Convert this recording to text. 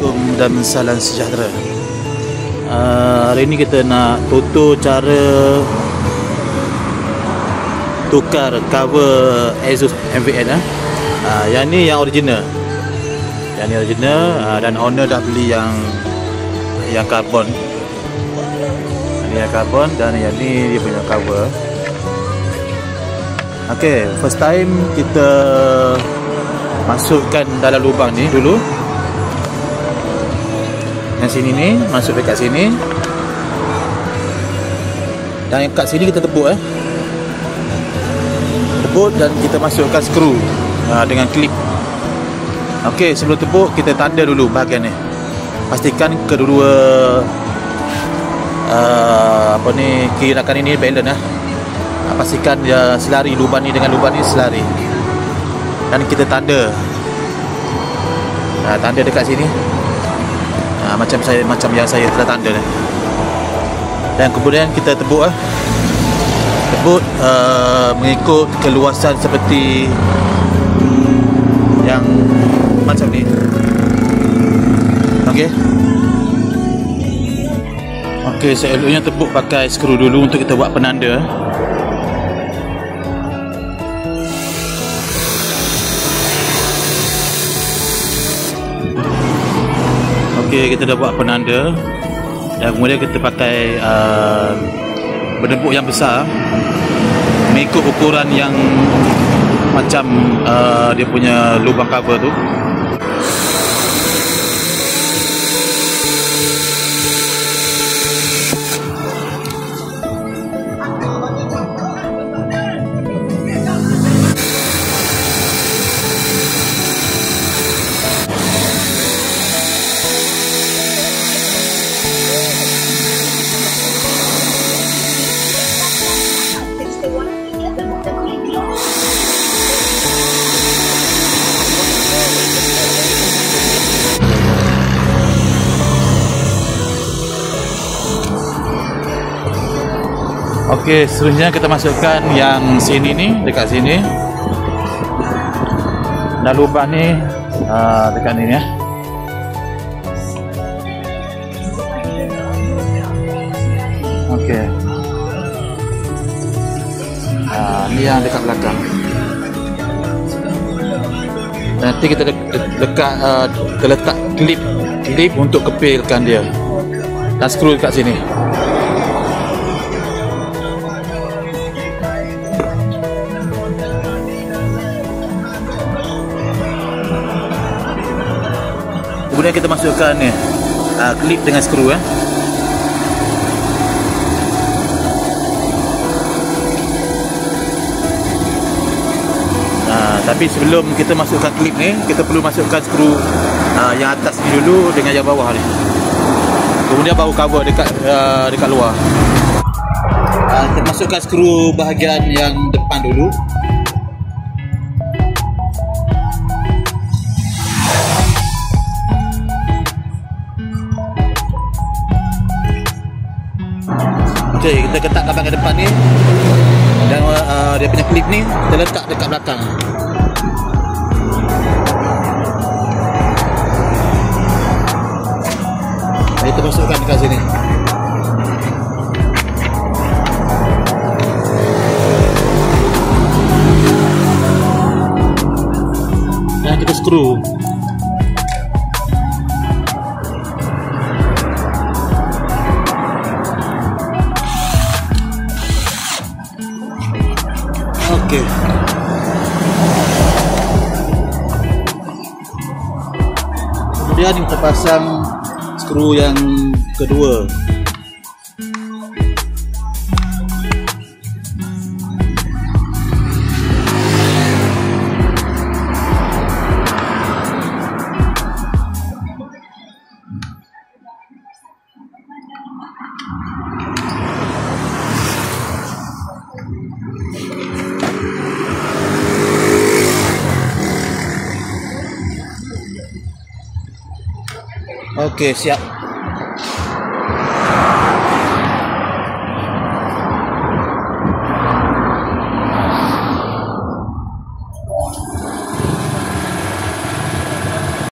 Assalamualaikum dan salam sejahtera. Hari ini kita nak tutur cara tukar cover Asus MVN. Yang ni yang original. Yang ni original dan owner dah beli yang karbon. Ini yang karbon dan yang ni dia punya cover. Okay, first time kita masukkan dalam lubang ni dulu. Yang sini ni, masuk dekat sini. Dan kat sini kita tepuk tepuk dan kita masukkan skru dengan klip. Okey, sebelum tepuk kita tanda dulu bahagian ni. Pastikan kedua kiri rakan ini balance pastikan dia selari, lubang ni dengan lubang ni selari. Dan kita tanda. Tanda dekat sini. Macam yang saya telah tanda ni. Dan kemudian kita tebuk tebuk mengikut keluasan seperti yang macam ni. Okey. Okey, seeloknya tebuk pakai skru dulu untuk kita buat penanda. Okey, kita dah buat penanda dan kemudian kita pakai berdebuk yang besar mengikut ukuran yang macam dia punya lubang cover tu. Okey, seterusnya kita masukkan yang sini ni, dekat sini. Dan lubang ni dekat ni ya. Okey. Ni yang dekat belakang. Nanti kita letak klip untuk kepilkan dia. Dan skru dekat sini. Kemudian kita masukkan ni klip dengan skru tapi sebelum kita masukkan klip ni, kita perlu masukkan skru yang atas ni dulu dengan yang bawah ni. Kemudian baru cover dekat luar. Kita masukkan skru bahagian yang depan dulu. Okay, kita ketatkan bahagian depan ni. Dan dia punya klip ni kita letak dekat belakang. Kita masukkan dekat sini. Dan kita skru. Okey. Kemudian kita pasang skru yang kedua. Okey, siap.